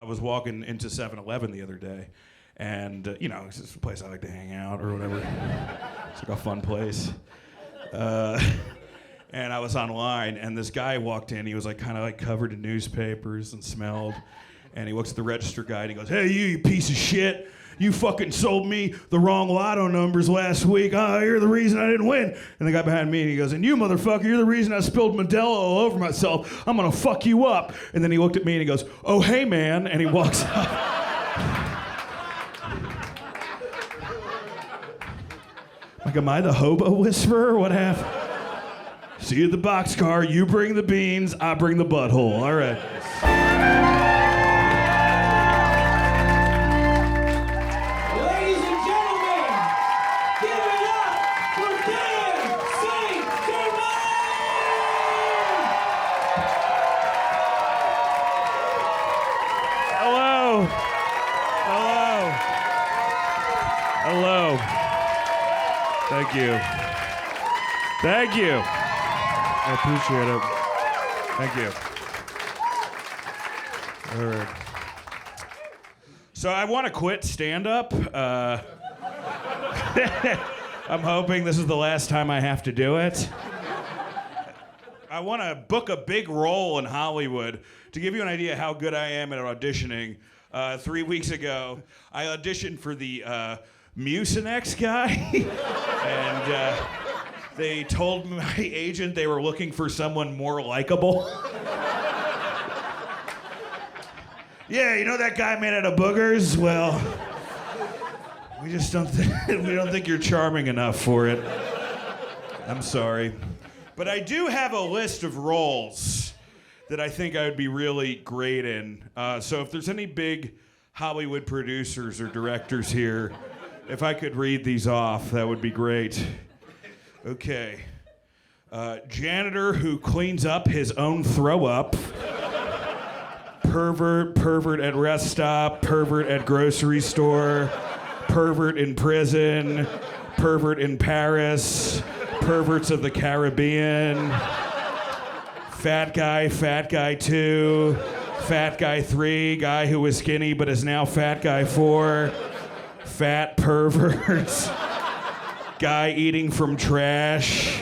I was walking into 7-Eleven the other day, and, you know, it's just a place I like to hang out or whatever. It's like a fun place. And I was online, and this guy walked in. He was like kind of like covered in newspapers and smelled. And he looks at the register guy, and he goes, "Hey, you piece of shit. You fucking sold me the wrong lotto numbers last week. Oh, you're the reason I didn't win." And the guy behind me, and he goes, "And you, motherfucker, you're the reason I spilled Modelo all over myself. I'm gonna fuck you up." And then he looked at me, and he goes, "Oh, hey, man." And he walks up. Like, am I the hobo whisperer? What happened? See you at the boxcar. You bring the beans. I bring the butthole. All right. Ladies and gentlemen, give it up for Germain! Hello. Hello. Hello. Thank you. Thank you. I appreciate it. Thank you. All right. So I want to quit stand-up. I'm hoping this is the last time I have to do it. I want to book a big role in Hollywood. To give you an idea how good I am at auditioning, 3 weeks ago, I auditioned for the Mucinex guy. And they told my agent they were looking for someone more likable. Yeah, you know that guy made out of boogers? Well, we just don't think you're charming enough for it. I'm sorry. But I do have a list of roles that I think I would be really great in. So if there's any big Hollywood producers or directors here, if I could read these off, that would be great. Okay. Janitor who cleans up his own throw up. Pervert at rest stop. Pervert at grocery store. Pervert in prison. Pervert in Paris. Perverts of the Caribbean. Fat guy 2. Fat guy 3. Guy who was skinny but is now fat guy 4. Fat perverts. Guy eating from trash.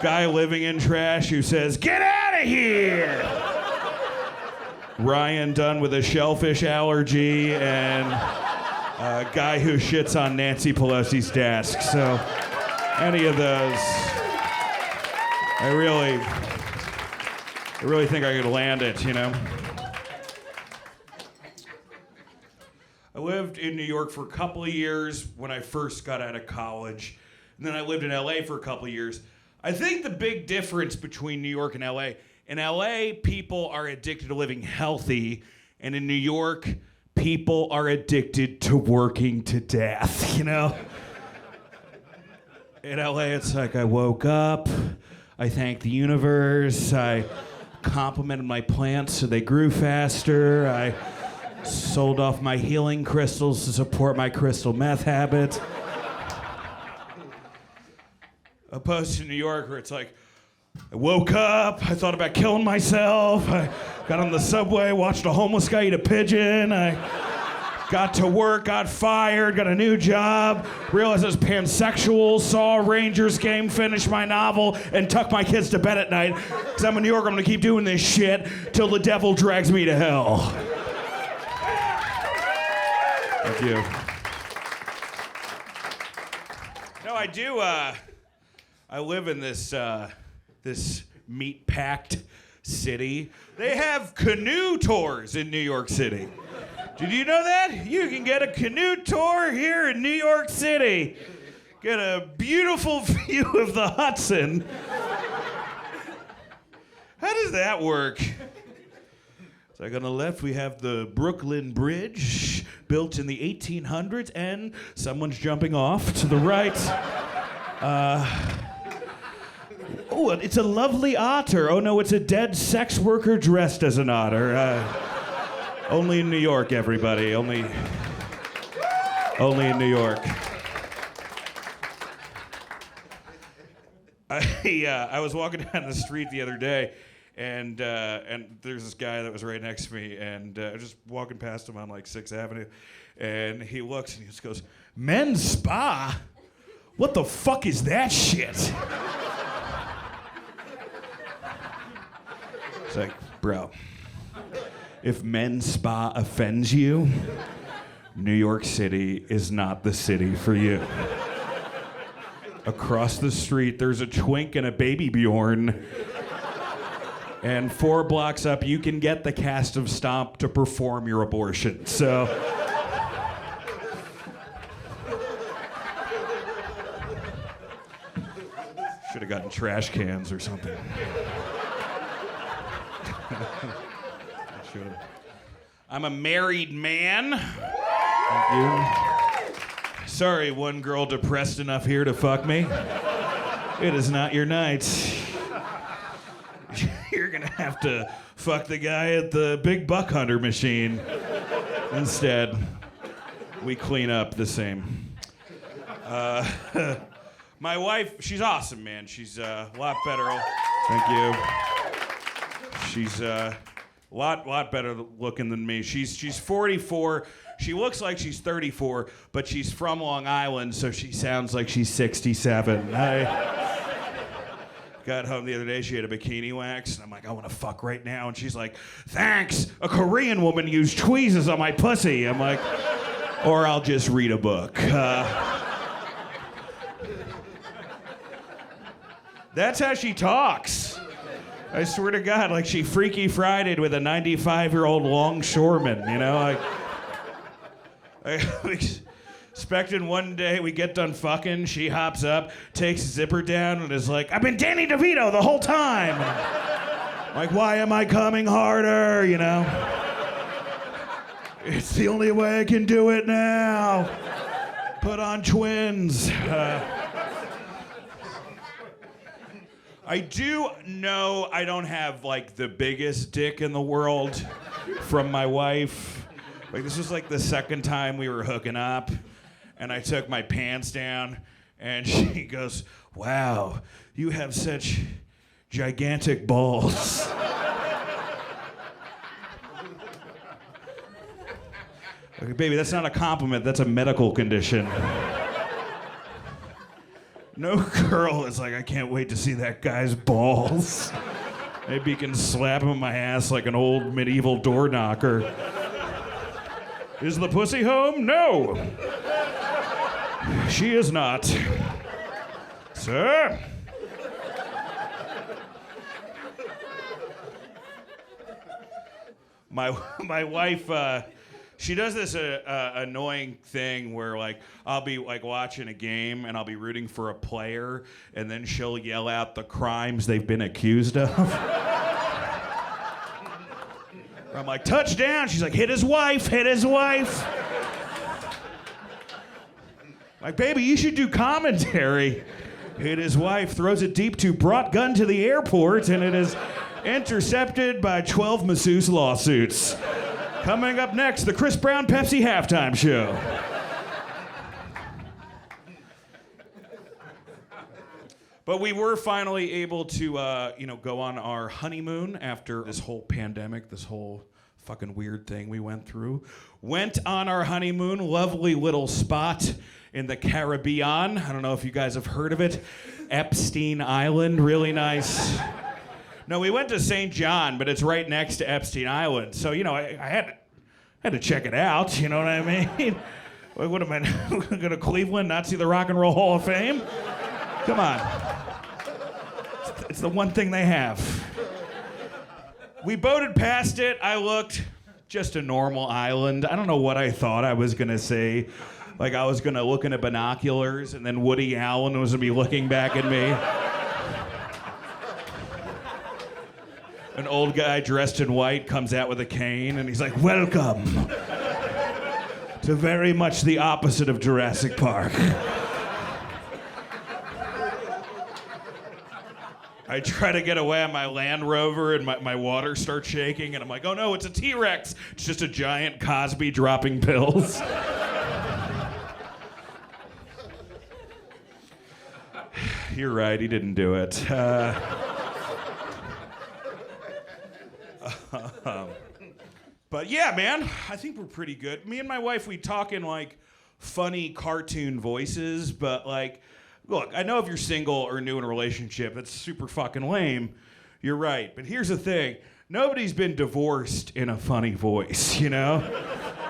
Guy living in trash who says, "Get out of here!" Ryan done with a shellfish allergy, and a guy who shits on Nancy Pelosi's desk. So, any of those, I really think I could land it, you know? I lived in New York for a couple of years when I first got out of college. And then I lived in LA for a couple of years. I think the big difference between New York and LA, in LA, people are addicted to living healthy. And in New York, people are addicted to working to death, you know? In LA, it's like I woke up, I thanked the universe, I complimented my plants so they grew faster, I sold off my healing crystals to support my crystal meth habit. Opposed to New York, where it's like, I woke up, I thought about killing myself, I got on the subway, watched a homeless guy eat a pigeon, I got to work, got fired, got a new job, realized I was pansexual, saw a Rangers game, finished my novel, and tucked my kids to bed at night. Because I'm in New York, I'm gonna keep doing this shit till the devil drags me to hell. Thank you. No, I do, I live in this meat-packed city. They have canoe tours in New York City. Did you know that? You can get a canoe tour here in New York City. Get a beautiful view of the Hudson. How does that work? It's like on the left we have the Brooklyn Bridge, built in the 1800s, and someone's jumping off. To the right, oh, it's a lovely otter. Oh no, it's a dead sex worker dressed as an otter. Only in New York, everybody. Only in New York. I was walking down the street the other day, And there's this guy that was right next to me, and I was just walking past him on like 6th Avenue, and he looks and he just goes, "Men's spa? What the fuck is that shit?" It's like, bro, if men's spa offends you, New York City is not the city for you. Across the street, there's a Twink and a Baby Bjorn. And 4 blocks up, you can get the cast of Stomp to perform your abortion. So. Should have gotten trash cans or something. I'm a married man. Thank you. Sorry, one girl depressed enough here to fuck me. It is not your night. You're gonna have to fuck the guy at the big buck hunter machine. Instead, we clean up the same. My wife, she's awesome, man. She's a lot better. Thank you. She's a lot better looking than me. She's 44. She looks like she's 34, but she's from Long Island, so she sounds like she's 67. I got home the other day, she had a bikini wax, and I'm like, I want to fuck right now. And she's like, thanks, a Korean woman used tweezers on my pussy. I'm like, or I'll just read a book. That's how she talks. I swear to God, like she Freaky Friday'd with a 95-year-old longshoreman, you know? Like, I expecting one day we get done fucking, she hops up, takes the zipper down, and is like, I've been Danny DeVito the whole time. Like, why am I coming harder, you know? It's the only way I can do it now. Put on twins. I do know I don't have, like, the biggest dick in the world from my wife. Like, this was, like, the second time we were hooking up, and I took my pants down, and she goes, wow, you have such gigantic balls. Okay, baby, that's not a compliment, that's a medical condition. No girl is like, I can't wait to see that guy's balls. Maybe you can slap him in my ass like an old medieval door knocker. Is the pussy home? No. She is not. Sir? My wife, she does this annoying thing where, like, I'll be, like, watching a game and I'll be rooting for a player, and then she'll yell out the crimes they've been accused of. I'm like, touchdown! She's like, hit his wife, hit his wife. Like, baby, you should do commentary. Hit his wife, throws it deep to brought gun to the airport, and it is intercepted by 12 masseuse lawsuits. Coming up next, the Chris Brown Pepsi halftime show. But we were finally able to, go on our honeymoon after this whole pandemic, this whole fucking weird thing we went through. Went on our honeymoon, lovely little spot in the Caribbean. I don't know if you guys have heard of it. Epstein Island, really nice. No, we went to St. John, but it's right next to Epstein Island. So, I had to check it out, you know what I mean? What am I going to Cleveland, not see the Rock and Roll Hall of Fame? Come on. It's the one thing they have. We boated past it. I looked, just a normal island. I don't know what I thought I was going to say. Like, I was going to look into binoculars, and then Woody Allen was going to be looking back at me. An old guy dressed in white comes out with a cane, and he's like, welcome to very much the opposite of Jurassic Park. I try to get away on my Land Rover, and my water starts shaking, and I'm like, oh no, it's a T-Rex. It's just a giant Cosby dropping pills. You're right, he didn't do it. But yeah, man, I think we're pretty good. Me and my wife, we talk in like funny cartoon voices, but like, look, I know if you're single or new in a relationship, it's super fucking lame. You're right. But here's the thing. Nobody's been divorced in a funny voice, you know?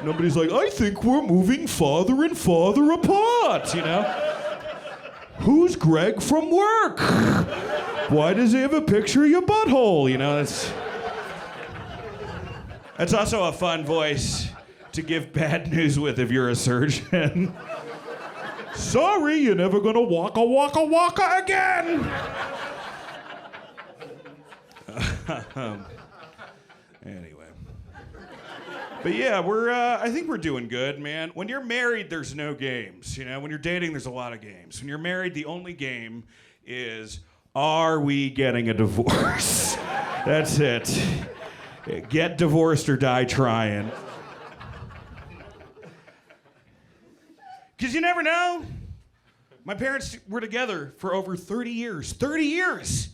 Nobody's like, I think we're moving farther and farther apart, you know? Who's Greg from work? Why does he have a picture of your butthole? You know, that's also a fun voice to give bad news with if you're a surgeon. Sorry, you're never gonna waka again. Anyway. But yeah, I think we're doing good, man. When you're married, there's no games. You know, when you're dating, there's a lot of games. When you're married, the only game is, are we getting a divorce? That's it. Get divorced or die trying. Because you never know. My parents were together for over 30 years. 30 years!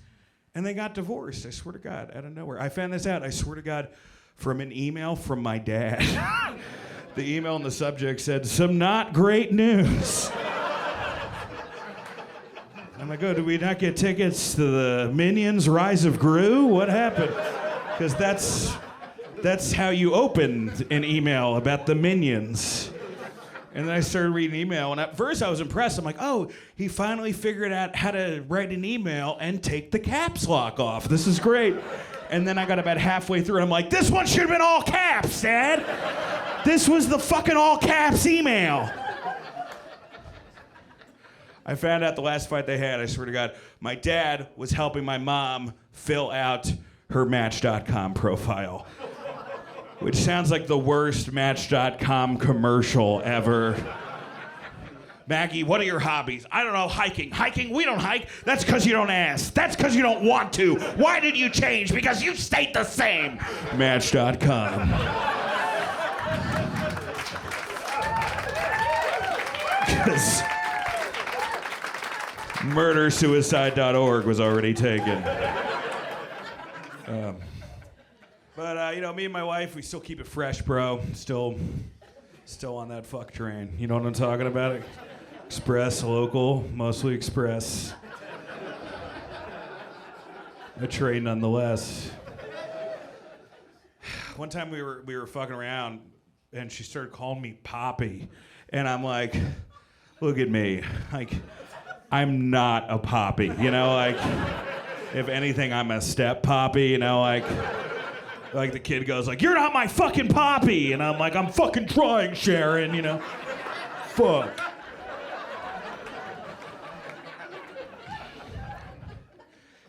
And they got divorced, I swear to God, out of nowhere. I found this out, I swear to God, from an email from my dad. The email in the subject said, some not great news. I'm like, oh, did we not get tickets to the Minions Rise of Gru? What happened? Because that's how you open an email about the Minions. And then I started reading email, and at first I was impressed. I'm like, oh, he finally figured out how to write an email and take the caps lock off. This is great. And then I got about halfway through, and I'm like, this one should have been all caps, Dad. This was the fucking all caps email. I found out the last fight they had, I swear to God, my dad was helping my mom fill out her Match.com profile. Which sounds like the worst Match.com commercial ever. Maggie, what are your hobbies? I don't know, hiking. Hiking? We don't hike. That's because you don't ask. That's because you don't want to. Why did you change? Because you stayed the same. Match.com. Because murdersuicide.org was already taken. But, you know, me and my wife, we still keep it fresh, bro. Still on that fuck train. You know what I'm talking about? Express, local, mostly express. A train nonetheless. One time we were fucking around, and she started calling me Poppy. And I'm like, look at me. Like, I'm not a Poppy. You know, like, if anything, I'm a step Poppy, you know, like the kid goes like, you're not my fucking Poppy. And I'm like, I'm fucking trying, Sharon, you know. Fuck.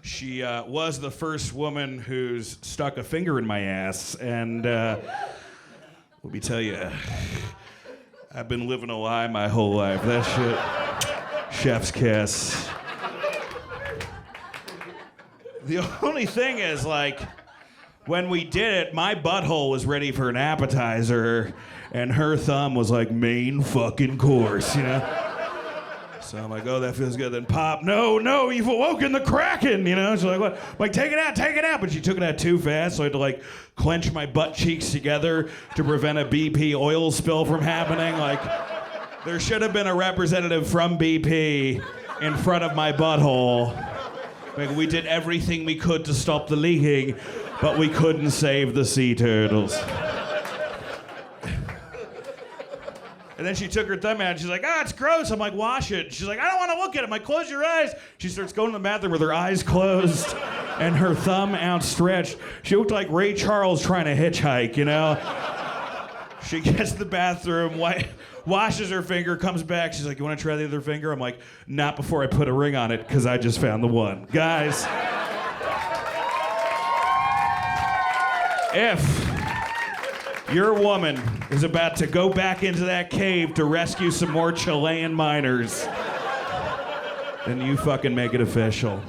She was the first woman who's stuck a finger in my ass. And let me tell you, I've been living a lie my whole life. That shit, chef's kiss. The only thing is, like, when we did it, my butthole was ready for an appetizer, and her thumb was like main fucking course, you know? So I'm like, oh, that feels good. Then Pop, no, you've awoken the Kraken, you know? She's like, what? I'm like, take it out. But she took it out too fast, so I had to like clench my butt cheeks together to prevent a BP oil spill from happening. Like, there should have been a representative from BP in front of my butthole. Like, we did everything we could to stop the leaking, but we couldn't save the sea turtles. And then she took her thumb out and she's like, it's gross. I'm like, wash it. She's like, I don't want to look at it. I'm like, close your eyes. She starts going to the bathroom with her eyes closed and her thumb outstretched. She looked like Ray Charles trying to hitchhike, you know? She gets to the bathroom, washes her finger, comes back. She's like, you want to try the other finger? I'm like, not before I put a ring on it, because I just found the one. Guys, if your woman is about to go back into that cave to rescue some more Chilean miners, then you fucking make it official.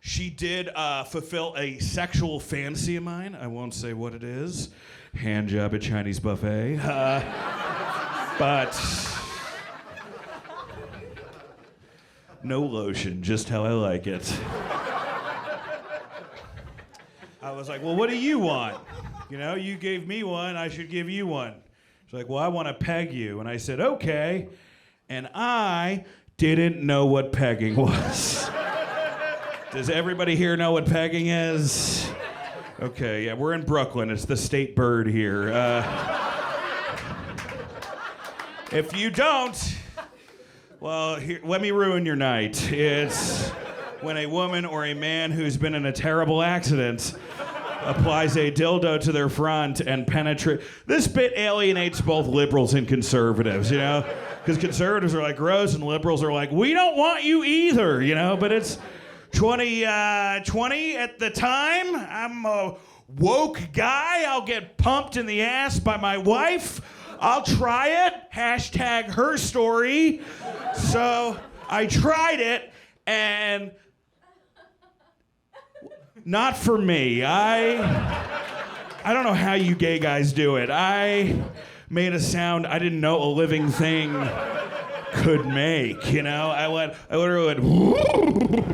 She did fulfill a sexual fantasy of mine. I won't say what it is. Hand job at Chinese buffet. But No lotion, just how I like it. I was like, well, what do you want? You know, you gave me one, I should give you one. She's like, well, I want to peg you. And I said, okay. And I didn't know what pegging was. Does everybody here know what pegging is? Okay, yeah, we're in Brooklyn. It's the state bird here. If you don't, well, here, let me ruin your night. It's when a woman or a man who's been in a terrible accident applies a dildo to their front and penetrate. This bit alienates both liberals and conservatives, you know? Because conservatives are like gross and liberals are like, we don't want you either, you know? But it's 2020 at the time. I'm a woke guy. I'll get pumped in the ass by my wife. I'll try it. Hashtag her story. So I tried it and not for me. I don't know how you gay guys do it. I made a sound I didn't know a living thing could make, you know? I literally went,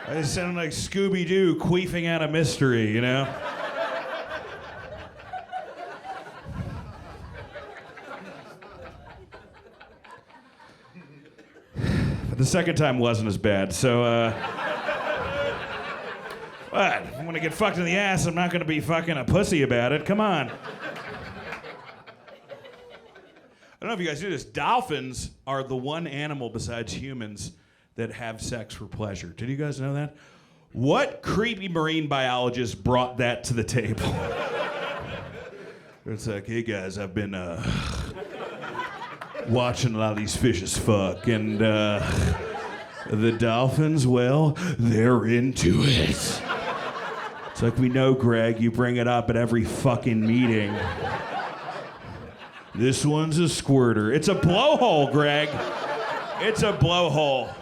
I sounded like Scooby-Doo queefing out a mystery, you know? But the second time wasn't as bad, so, what? If I'm gonna get fucked in the ass, I'm not gonna be fucking a pussy about it. Come on. I don't know if you guys do this. Dolphins are the one animal besides humans that have sex for pleasure. Did you guys know that? What creepy marine biologist brought that to the table? It's like, hey guys, I've been watching a lot of these fishes fuck, and the dolphins, well, they're into it. It's like, we know, Greg, you bring it up at every fucking meeting. This one's a squirter. It's a blowhole, Greg. It's a blowhole.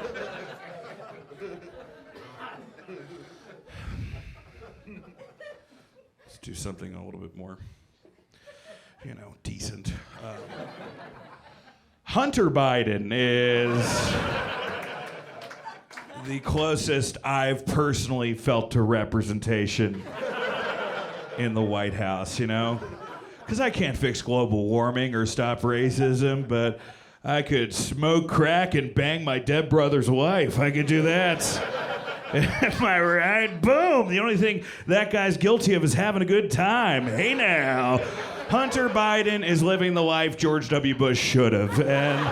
Let's do something a little bit more, you know, decent. Hunter Biden is the closest I've personally felt to representation in the White House, you know? Because I can't fix global warming or stop racism, but I could smoke crack and bang my dead brother's wife. I could do that. Am I right? Boom! The only thing that guy's guilty of is having a good time. Hey now. Hunter Biden is living the life George W. Bush should have. And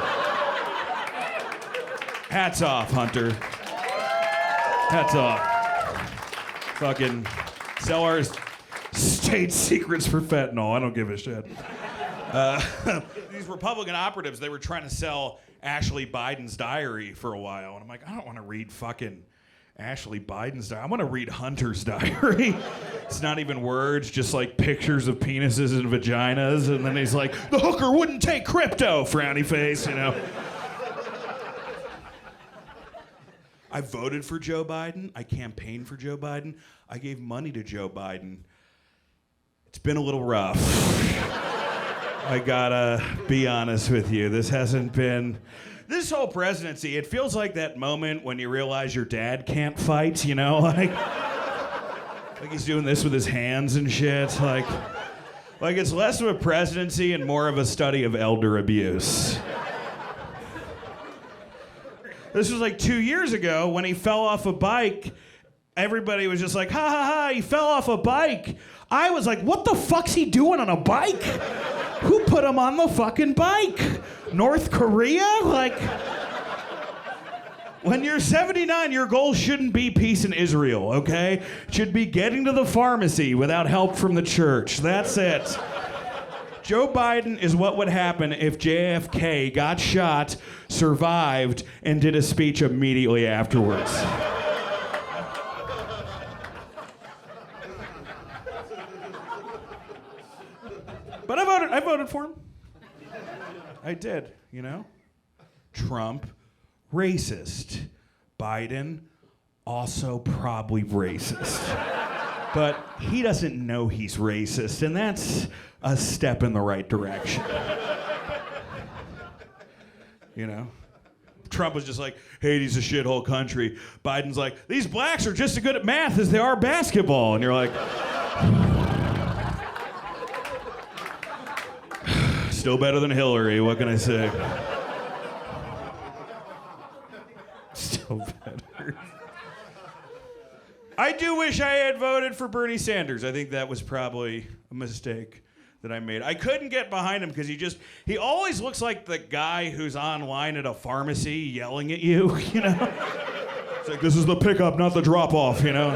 hats off, Hunter. Hats off. Fucking sell our state secrets for fentanyl. I don't give a shit. These Republican operatives, they were trying to sell Ashley Biden's diary for a while. And I'm like, I don't want to read fucking Ashley Biden's diary. I want to read Hunter's diary. It's not even words, just like pictures of penises and vaginas. And then he's like, the hooker wouldn't take crypto, frowny face, you know. I voted for Joe Biden. I campaigned for Joe Biden. I gave money to Joe Biden. It's been a little rough. I gotta be honest with you. This whole presidency, it feels like that moment when you realize your dad can't fight, you know? Like he's doing this with his hands and shit. Like it's less of a presidency and more of a study of elder abuse. This was like 2 years ago when he fell off a bike. Everybody was just like, ha ha ha, he fell off a bike. I was like, what the fuck's he doing on a bike? Who put him on the fucking bike? North Korea? Like, when you're 79, your goal shouldn't be peace in Israel, okay? It should be getting to the pharmacy without help from the church. That's it. Joe Biden is what would happen if JFK got shot, survived, and did a speech immediately afterwards. But I voted for him. I did, you know? Trump, racist. Biden, also probably racist. But he doesn't know he's racist, and that's a step in the right direction. You know? Trump was just like, Haiti's a shithole country. Biden's like, these blacks are just as good at math as they are basketball. And you're like, still better than Hillary, what can I say? Still better. I do wish I had voted for Bernie Sanders. I think that was probably a mistake that I made. I couldn't get behind him because he always looks like the guy who's online at a pharmacy yelling at you, you know? It's like, this is the pickup, not the drop-off, you know?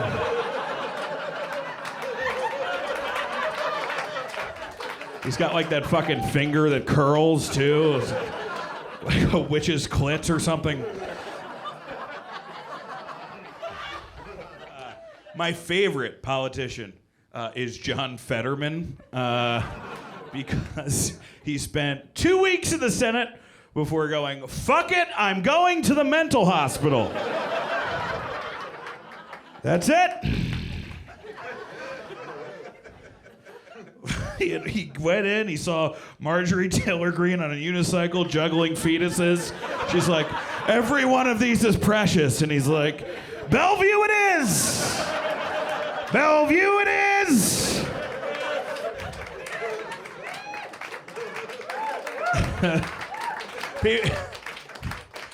He's got like that fucking finger that curls, too. It's like a witch's clit or something. My favorite politician is John Fetterman because he spent 2 weeks in the Senate before going, fuck it, I'm going to the mental hospital. That's it. He went in, he saw Marjorie Taylor Greene on a unicycle juggling fetuses. She's like, every one of these is precious. And he's like, Bellevue it is! Bellevue it is!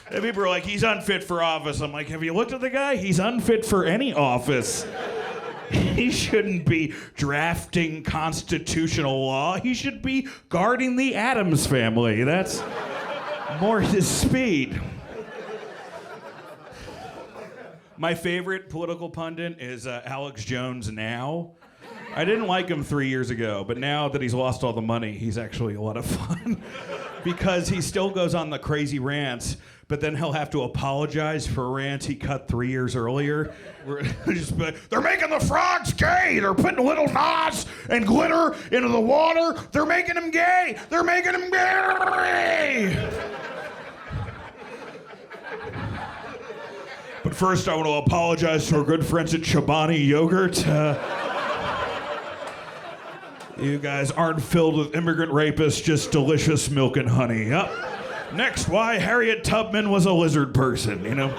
People are like, he's unfit for office. I'm like, have you looked at the guy? He's unfit for any office. He shouldn't be drafting constitutional law. He should be guarding the Addams family. That's more his speed. My favorite political pundit is Alex Jones now. I didn't like him 3 years ago, but now that he's lost all the money, he's actually a lot of fun. Because he still goes on the crazy rants, but then he'll have to apologize for a rant he cut 3 years earlier. They're making the frogs gay! They're putting little knots and glitter into the water! They're making them gay! They're making them gay! But first, I want to apologize to our good friends at Chobani Yogurt. You guys aren't filled with immigrant rapists, just delicious milk and honey. Yep. Next, why Harriet Tubman was a lizard person, you know?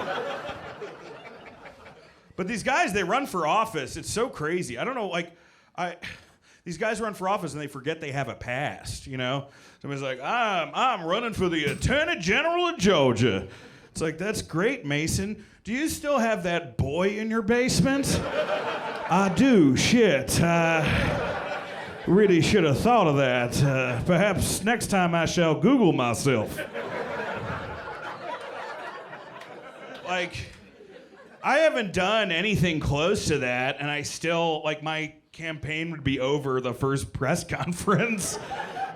But these guys, they run for office. It's so crazy. I don't know, these guys run for office and they forget they have a past, you know? Somebody's like, I'm running for the Attorney General of Georgia. It's like, that's great, Mason. Do you still have that boy in your basement? I do, shit. Really should have thought of that. Perhaps next time I shall Google myself. Like, I haven't done anything close to that, and I still, my campaign would be over the first press conference.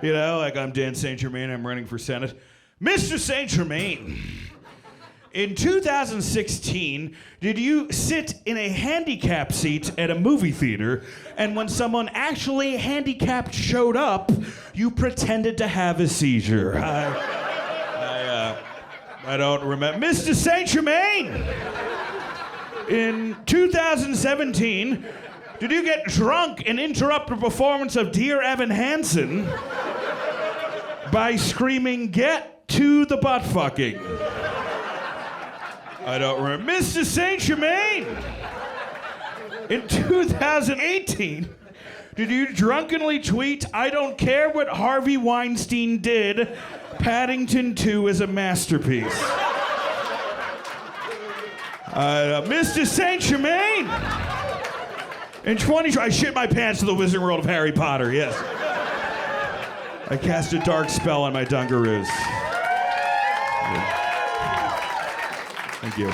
You know, like, I'm Dan St. Germain, I'm running for Senate. Mr. St. Germain, in 2016, did you sit in a handicap seat at a movie theater, and when someone actually handicapped showed up, you pretended to have a seizure? I don't remember. Mr. St. Germain, in 2017, did you get drunk and interrupt the performance of Dear Evan Hansen by screaming, "Get to the butt fucking"? I don't remember. Mr. St. Germain, in 2018, did you drunkenly tweet, "I don't care what Harvey Weinstein did, Paddington 2 is a masterpiece"? Mr. St. Germain, in 2020, I shit my pants to the Wizarding World of Harry Potter, yes. I cast a dark spell on my dungaroos. Thank you.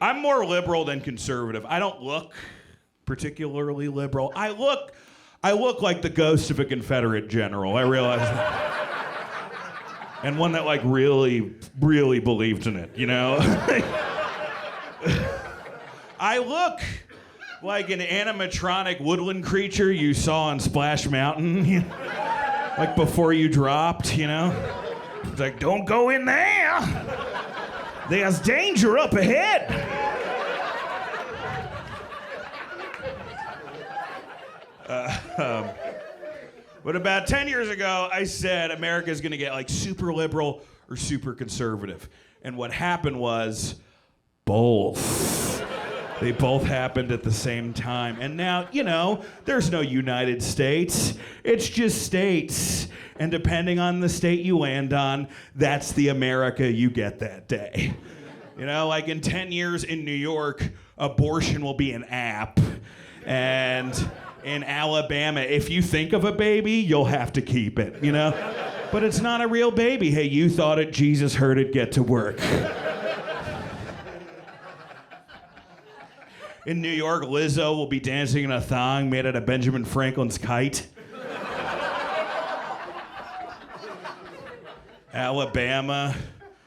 I'm more liberal than conservative. I don't look particularly liberal. I look like the ghost of a Confederate general. I realize that. And one that really, really believed in it, you know? I look like an animatronic woodland creature you saw on Splash Mountain. Like before you dropped, you know? It's like, don't go in there. There's danger up ahead. But about 10 years ago, I said America's gonna get like super liberal or super conservative. And what happened was both. They both happened at the same time. And now, you know, there's no United States. It's just states. And depending on the state you land on, that's the America you get that day. You know, like in 10 years in New York, abortion will be an app. And in Alabama, if you think of a baby, you'll have to keep it, you know? But it's not a real baby. Hey, you thought it, Jesus heard it, get to work. In New York, Lizzo will be dancing in a thong made out of Benjamin Franklin's kite. Alabama,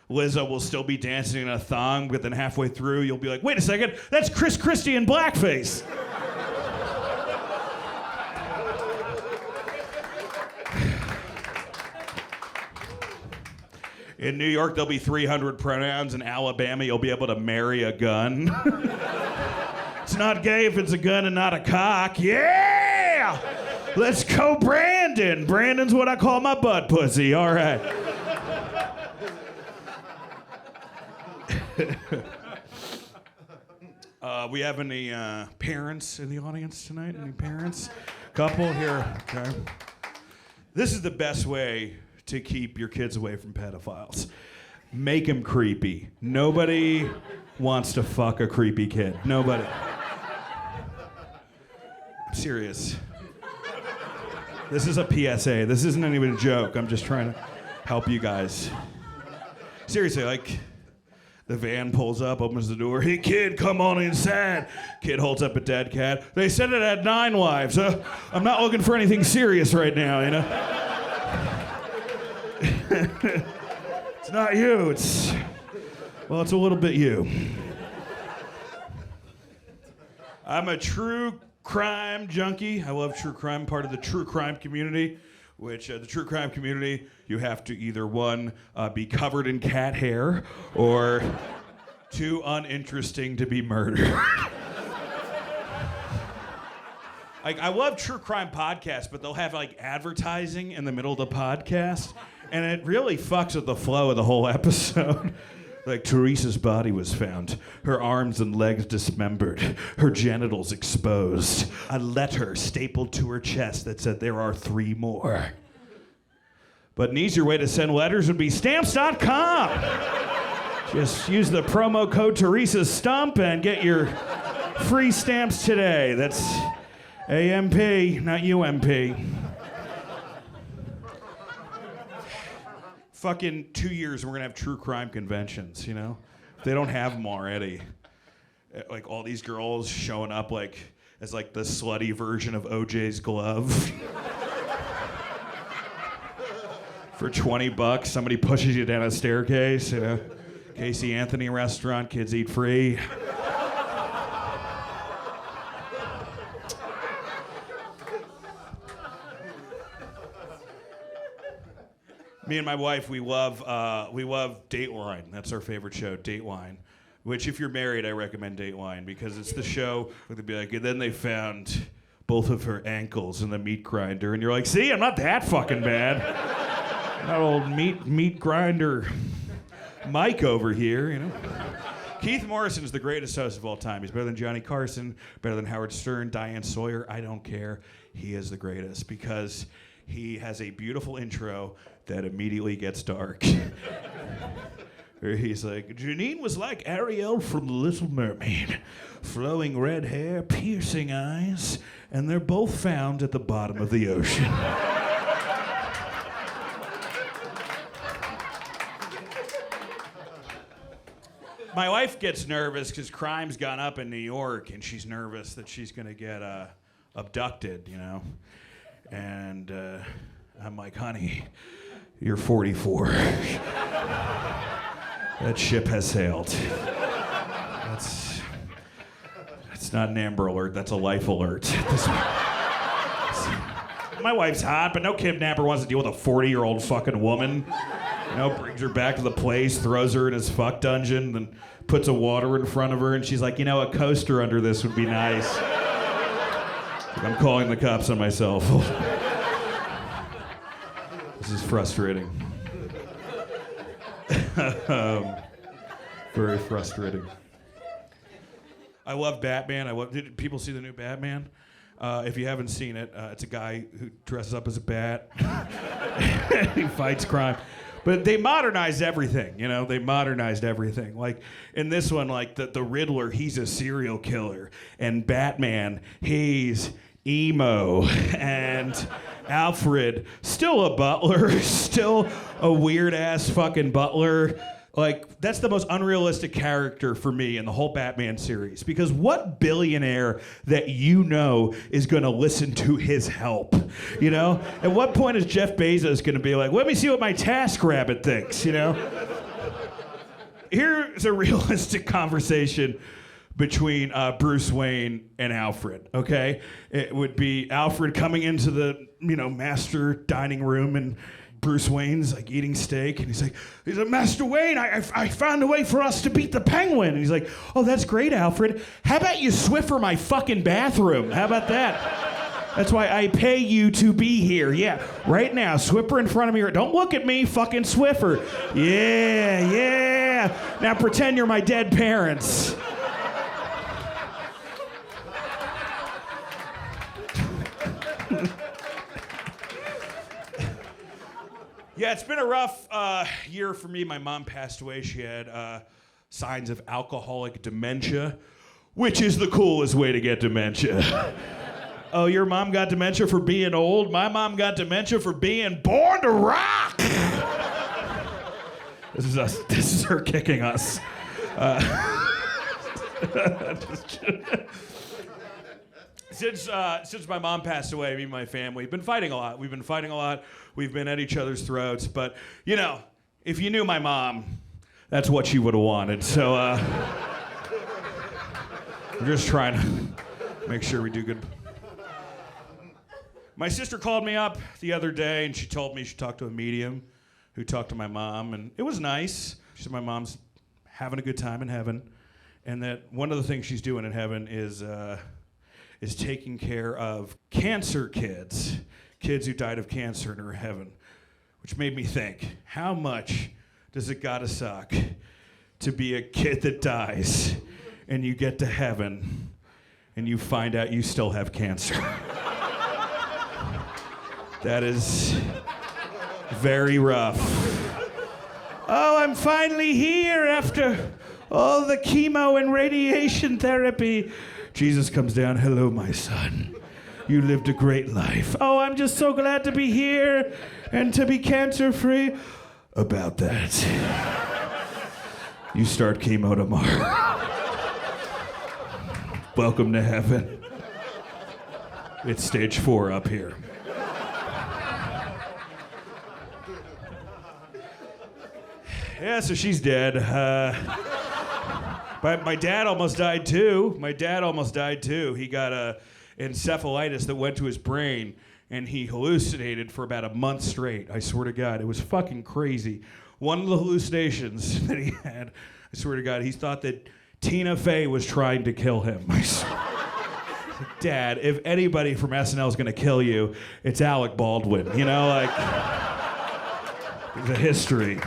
Lizzo will still be dancing in a thong, but then halfway through, you'll be like, wait a second, that's Chris Christie in blackface. In New York, there'll be 300 pronouns. In Alabama, you'll be able to marry a gun. It's not gay if it's a gun and not a cock. Yeah! Let's go, Brandon. Brandon's what I call my butt pussy. All right. We have any parents in the audience tonight? Any parents? Couple here. Okay. This is the best way to keep your kids away from pedophiles. Make them creepy. Nobody wants to fuck a creepy kid. Nobody. I'm serious. This is a PSA. This isn't even a joke. I'm just trying to help you guys. Seriously, like, the van pulls up, opens the door. Hey, kid, come on inside. Kid holds up a dead cat. They said it had 9 wives. I'm not looking for anything serious right now, you know? It's not you. It's a little bit you. I'm a true crime junkie. I love true crime, part of the true crime community, which the true crime community, you have to either one, be covered in cat hair, or too uninteresting to be murdered. Like, I love true crime podcasts, but they'll have like advertising in the middle of the podcast, and it really fucks with the flow of the whole episode. Like, Teresa's body was found, her arms and legs dismembered, her genitals exposed, a letter stapled to her chest that said there are 3 more. But an easier way to send letters would be stamps.com. Just use the promo code Teresa's Stump and get your free stamps today. That's AMP, not UMP. Fucking 2 years and we're gonna have true crime conventions, you know? They don't have them already. Like, all these girls showing up like as like the slutty version of OJ's glove. For $20, somebody pushes you down a staircase, you know? Casey Anthony restaurant, kids eat free. Me and my wife, we love Dateline. That's our favorite show, Dateline. Which, if you're married, I recommend Dateline because it's the show where they'd be like, and then they found both of her ankles in the meat grinder, and you're like, see, I'm not that fucking bad. Not old meat grinder Mike over here, you know. Keith Morrison's the greatest host of all time. He's better than Johnny Carson, better than Howard Stern, Diane Sawyer. I don't care. He is the greatest because he has a beautiful intro that immediately gets dark. He's like, Janine was like Ariel from The Little Mermaid. Flowing red hair, piercing eyes, and they're both found at the bottom of the ocean. My wife gets nervous because crime's gone up in New York, and she's nervous that she's gonna get abducted, you know? And I'm like, honey, you're 44. That ship has sailed. That's not an Amber Alert, that's a life alert. My wife's hot, but no kidnapper wants to deal with a 40-year-old fucking woman. You know, brings her back to the place, throws her in his fuck dungeon, then puts a water in front of her, and she's like, you know, a coaster under this would be nice. I'm calling the cops on myself. is frustrating. Very frustrating. I love Batman. Did people see the new Batman? If you haven't seen it, it's a guy who dresses up as a bat. He fights crime. But they modernized everything, you know? They modernized everything. Like, in this one, like, the Riddler, he's a serial killer. And Batman, he's emo. And Alfred, still a butler, still a weird-ass fucking butler. Like, that's the most unrealistic character for me in the whole Batman series. Because what billionaire that you know is gonna listen to his help? You know? At what point is Jeff Bezos gonna be like, let me see what my TaskRabbit thinks, you know? Here's a realistic conversation between Bruce Wayne and Alfred, okay? It would be Alfred coming into the, master dining room, and Bruce Wayne's like eating steak, and he's like, Master Wayne, I found a way for us to beat the Penguin. And he's like, oh, that's great, Alfred. How about you Swiffer my fucking bathroom? How about that? That's why I pay you to be here. Yeah, right now, Swiffer in front of me. Don't look at me, fucking Swiffer. Yeah. Now pretend you're my dead parents. Yeah, it's been a rough year for me. My mom passed away. She had signs of alcoholic dementia, which is the coolest way to get dementia. Oh, your mom got dementia for being old? My mom got dementia for being born to rock. This is us. This is her kicking us. Since my mom passed away, me and my family have been fighting a lot. We've been at each other's throats. But, if you knew my mom, that's what she would have wanted. So, we're just trying to make sure we do good. My sister called me up the other day, and she told me she talked to a medium who talked to my mom, and it was nice. She said my mom's having a good time in heaven, and that one of the things she's doing in heaven is taking care of cancer kids who died of cancer in her heaven, which made me think, how much does it gotta suck to be a kid that dies and you get to heaven and you find out you still have cancer? That is very rough. Oh, I'm finally here after all the chemo and radiation therapy. Jesus comes down, hello, my son. You lived a great life. Oh, I'm just so glad to be here and to be cancer-free. About that. You start chemo tomorrow. Welcome to heaven. It's stage 4 up here. Yeah, so she's dead. But my dad almost died too. He got a encephalitis that went to his brain, and he hallucinated for about a month straight. I swear to God, it was fucking crazy. One of the hallucinations that he had, I swear to God, he thought that Tina Fey was trying to kill him. Dad, if anybody from SNL is gonna kill you, it's Alec Baldwin. There's a history.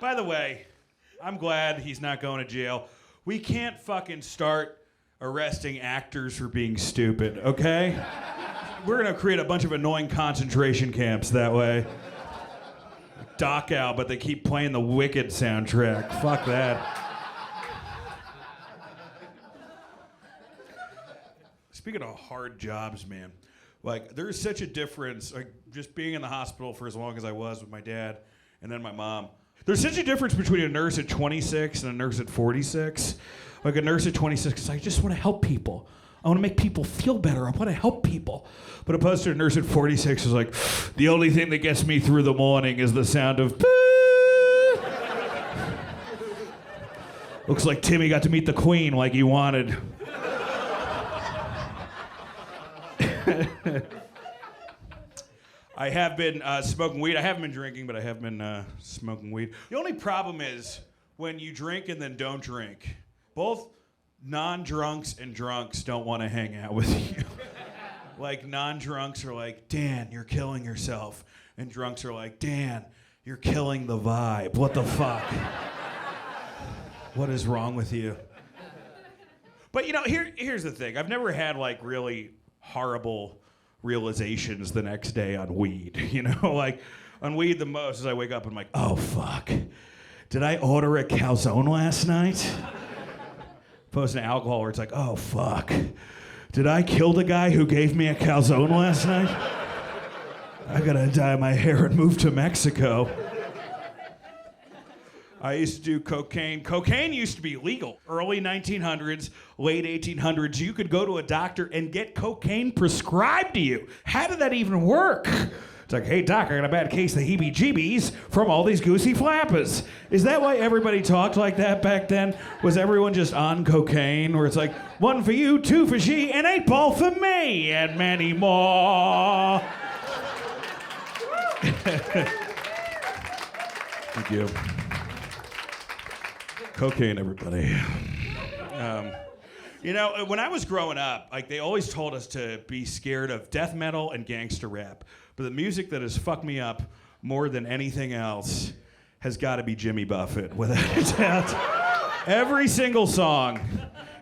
By the way, I'm glad he's not going to jail. We can't fucking start arresting actors for being stupid, okay? We're gonna create a bunch of annoying concentration camps that way. Dachau, but they keep playing the Wicked soundtrack. Fuck that. Speaking of hard jobs, man, there's such a difference, just being in the hospital for as long as I was with my dad and then my mom. There's such a difference between a nurse at 26 and a nurse at 46. A nurse at 26 is I just want to help people. I want to make people feel better. I want to help people. But opposed to a nurse at 46 is like, the only thing that gets me through the morning is the sound of boo. Looks like Timmy got to meet the Queen like he wanted. I have been smoking weed. I haven't been drinking, but I have been smoking weed. The only problem is when you drink and then don't drink. Both non-drunks and drunks don't want to hang out with you. Like non-drunks are like, Dan, you're killing yourself. And drunks are like, Dan, you're killing the vibe. What the fuck? What is wrong with you? But you know, here's the thing. I've never had like really horrible realizations the next day on weed. You know, like on weed the most is I wake up and I'm like, oh fuck. Did I order a calzone last night? Opposed to alcohol where it's like, oh fuck. Did I kill the guy who gave me a calzone last night? I gotta dye my hair and move to Mexico. I used to do cocaine. Cocaine used to be legal. Early 1900s, late 1800s, you could go to a doctor and get cocaine prescribed to you. How did that even work? It's like, hey doc, I got a bad case of heebie-jeebies from all these goosey flappers. Is that why everybody talked like that back then? Was everyone just on cocaine? Where it's like, 1 for you, 2 for she, and 8 ball for me, and many more. Thank you. Cocaine, everybody. You know, when I was growing up, like they always told us to be scared of death metal and gangster rap. But the music that has fucked me up more than anything else has got to be Jimmy Buffett, without a doubt. Every single song.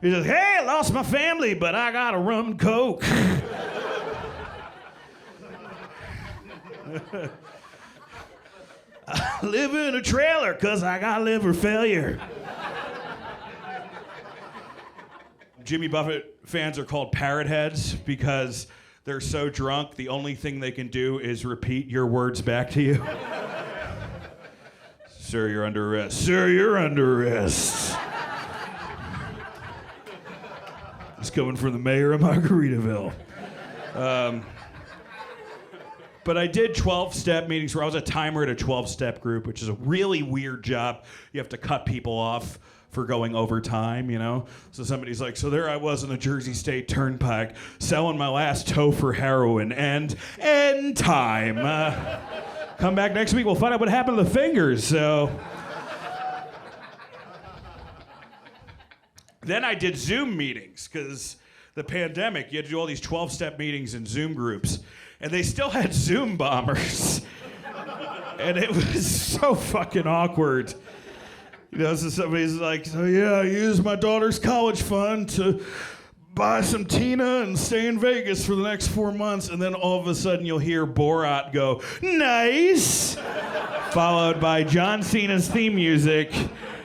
He says, hey, I lost my family, but I got a rum coke. I live in a trailer because I got liver failure. Jimmy Buffett fans are called Parroheads because they're so drunk, the only thing they can do is repeat your words back to you. Sir, you're under arrest. Sir, you're under arrest. It's coming from the mayor of Margaritaville. But I did 12-step meetings where I was a timer at a 12-step group, which is a really weird job. You have to cut people off for going overtime, you know? So somebody's like, so there I was on the Jersey State Turnpike selling my last toe for heroin and end time. Come back next week, we'll find out what happened to the fingers, so. Then I did Zoom meetings, because the pandemic, you had to do all these 12-step meetings in Zoom groups, and they still had Zoom bombers. And it was so fucking awkward. You know, so somebody's like, so yeah, I used my daughter's college fund to buy some Tina and stay in Vegas for the next 4 months, and then all of a sudden you'll hear Borat go, nice, followed by John Cena's theme music,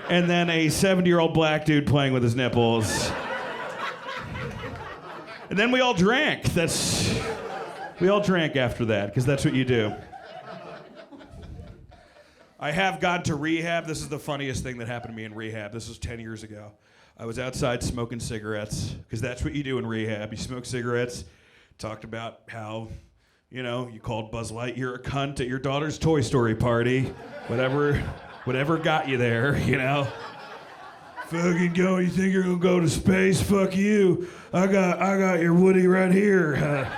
and then a 70-year-old black dude playing with his nipples. And then we all drank. We all drank after that, because that's what you do. I have gone to rehab. This is the funniest thing that happened to me in rehab. This was 10 years ago. I was outside smoking cigarettes, because that's what you do in rehab. You smoke cigarettes. Talked about how, you know, you called Buzz Lightyear a cunt at your daughter's Toy Story party. Whatever got you there, you know. Fucking go, you think you're gonna go to space? Fuck you. I got your Woody right here.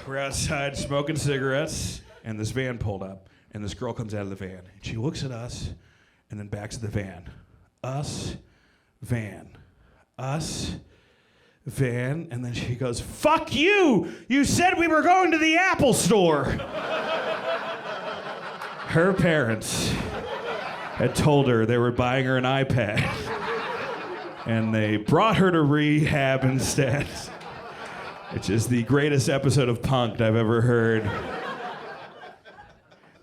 We're outside smoking cigarettes, and this van pulled up, and this girl comes out of the van, and she looks at us, and then backs to the van. Us, van. Us, van, and then she goes, fuck you! You said we were going to the Apple store! Her parents had told her they were buying her an iPad, and they brought her to rehab instead. Which is the greatest episode of Punk'd I've ever heard.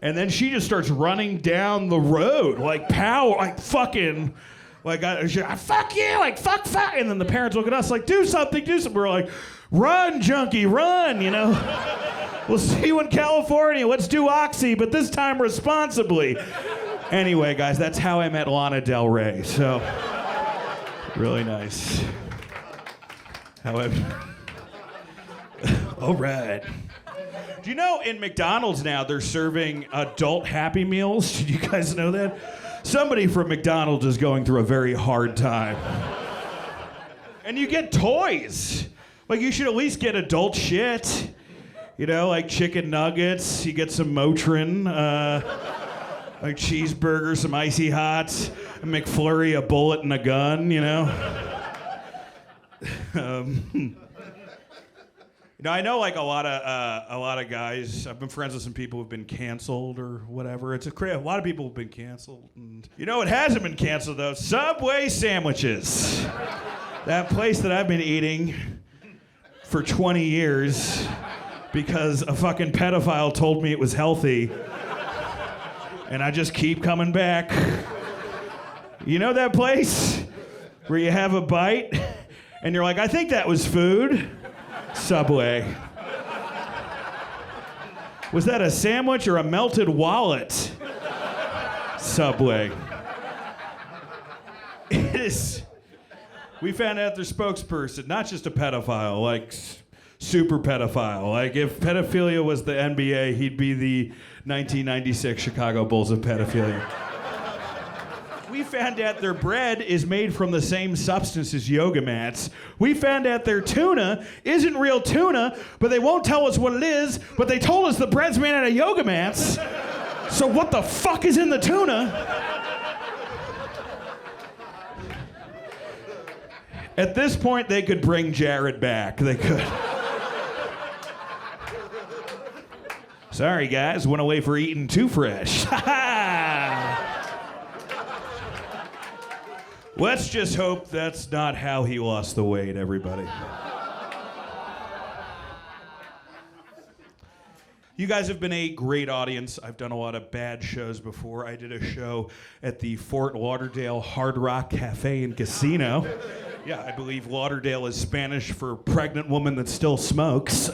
And then she just starts running down the road, like power, like fucking, like, fuck you, like, fuck. And then the parents look at us like, do something. We're like, run, junkie, run, you know? We'll see you in California. Let's do Oxy, but this time responsibly. Anyway, guys, that's how I met Lana Del Rey, so really nice. However. All right. Do you know in McDonald's now they're serving adult Happy Meals? Did you guys know that? Somebody from McDonald's is going through a very hard time. And you get toys. Like you should at least get adult shit. You know, like chicken nuggets. You get some Motrin, like cheeseburgers, some Icy Hots, a McFlurry, a bullet, and a gun, you know? I know like a lot of guys. I've been friends with some people who've been canceled or whatever. A lot of people have been canceled. And you know what hasn't been canceled though? Subway sandwiches. That place that I've been eating for 20 years because a fucking pedophile told me it was healthy. And I just keep coming back. You know that place where you have a bite and you're like, I think that was food? Subway. Was that a sandwich or a melted wallet? Subway. It is. We found out their spokesperson, not just a pedophile, like super pedophile. Like if pedophilia was the NBA, he'd be the 1996 Chicago Bulls of pedophilia. We found out their bread is made from the same substance as yoga mats. We found out their tuna isn't real tuna, but they won't tell us what it is, but they told us the bread's made out of yoga mats. So what the fuck is in the tuna? At this point, they could bring Jared back. They could. Sorry, guys, went away for eating too fresh. Let's just hope that's not how he lost the weight, everybody. You guys have been a great audience. I've done a lot of bad shows before. I did a show at the Fort Lauderdale Hard Rock Cafe and Casino. Yeah, I believe Lauderdale is Spanish for pregnant woman that still smokes.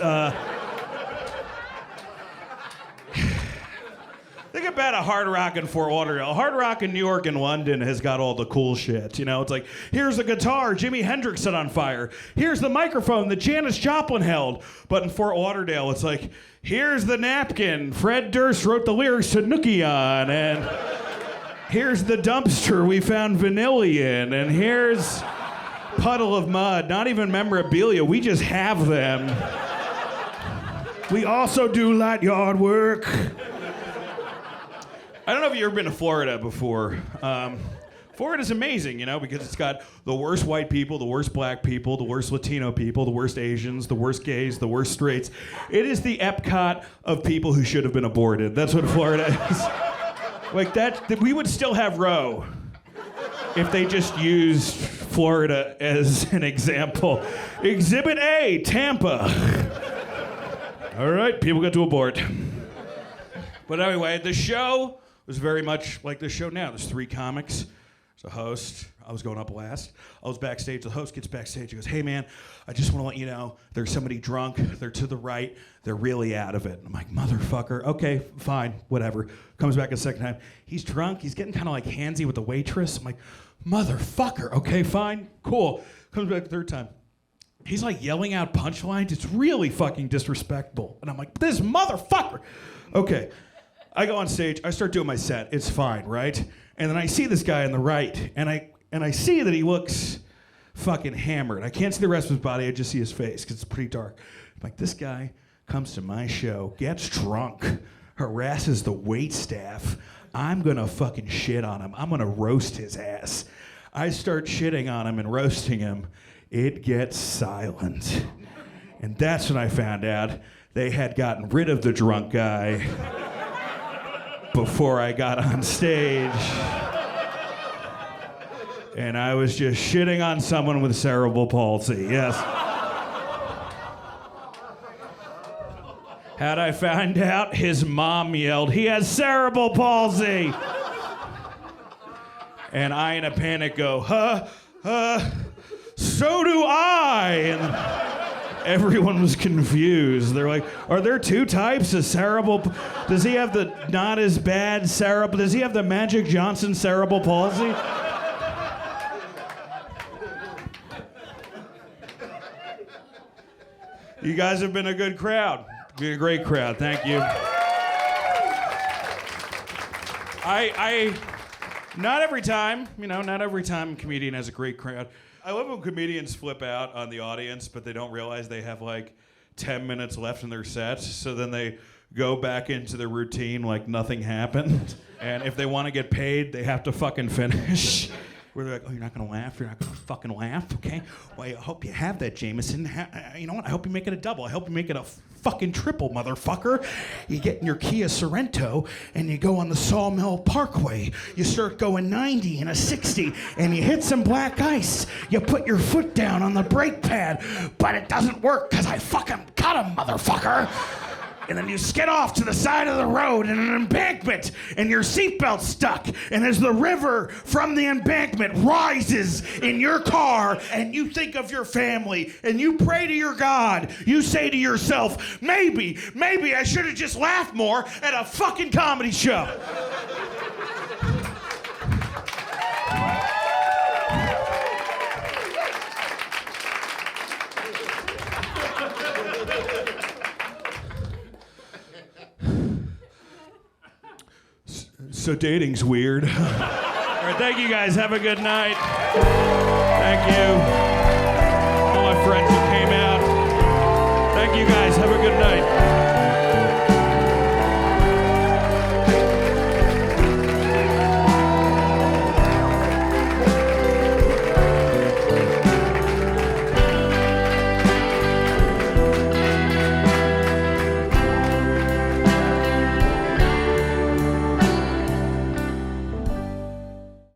Think about a Hard Rock in Fort Lauderdale. Hard Rock in New York and London has got all the cool shit. You know, it's like, here's a guitar Jimi Hendrix set on fire. Here's the microphone that Janis Joplin held. But in Fort Lauderdale, it's like, here's the napkin Fred Durst wrote the lyrics to Nookie on. And here's the dumpster we found vanilla in. And here's puddle of mud. Not even memorabilia. We just have them. We also do light yard work. I don't know if you've ever been to Florida before. Florida's amazing, you know, because it's got the worst white people, the worst black people, the worst Latino people, the worst Asians, the worst gays, the worst straights. It is the Epcot of people who should have been aborted. That's what Florida is. Like that, we would still have Roe if they just used Florida as an example. Exhibit A, Tampa. All right, people got to abort. But anyway, the show was very much like this show now. There's 3 comics. There's a host. I was going up last. I was backstage. The host gets backstage. He goes, hey, man, I just want to let you know there's somebody drunk. They're to the right. They're really out of it. I'm like, motherfucker. Okay, fine, whatever. Comes back a second time. He's drunk. He's getting kind of like handsy with the waitress. I'm like, motherfucker. Okay, fine, cool. Comes back the third time. He's like yelling out punchlines. It's really fucking disrespectful. And I'm like, this motherfucker. Okay. I go on stage, I start doing my set, it's fine, right? And then I see this guy on the right, and I see that he looks fucking hammered. I can't see the rest of his body, I just see his face, because it's pretty dark. I'm like, this guy comes to my show, gets drunk, harasses the wait staff. I'm gonna fucking shit on him. I'm gonna roast his ass. I start shitting on him and roasting him. It gets silent. And that's when I found out they had gotten rid of the drunk guy before I got on stage. And I was just shitting on someone with cerebral palsy, yes. How'd I find out? His mom yelled, he has cerebral palsy. And I, in a panic, go, so do I. And everyone was confused. They're like, are there 2 types of cerebral? Does he have the not as bad cerebral? Does he have the Magic Johnson cerebral palsy? You guys have been a good crowd. Been a great crowd. Thank you. Not every time, not every time a comedian has a great crowd. I love when comedians flip out on the audience, but they don't realize they have like 10 minutes left in their set, so then they go back into their routine like nothing happened. And if they want to get paid, they have to fucking finish. where they're like, oh, you're not gonna laugh? You're not gonna fucking laugh, okay? Well, I hope you have that, Jameson. You know what? I hope you make it a double. I hope you make it a fucking triple, motherfucker. You get in your Kia Sorrento and you go on the Sawmill Parkway. You start going 90 and a 60 and you hit some black ice. You put your foot down on the brake pad, but it doesn't work because I fucking cut him, motherfucker. And then you skid off to the side of the road in an embankment, and your seatbelt's stuck. And as the river from the embankment rises in your car, and you think of your family, and you pray to your God, you say to yourself, maybe I should have just laughed more at a fucking comedy show. So dating's weird. All right, thank you guys. Have a good night. Thank you. All my friends who came out. Thank you guys. Have a good night.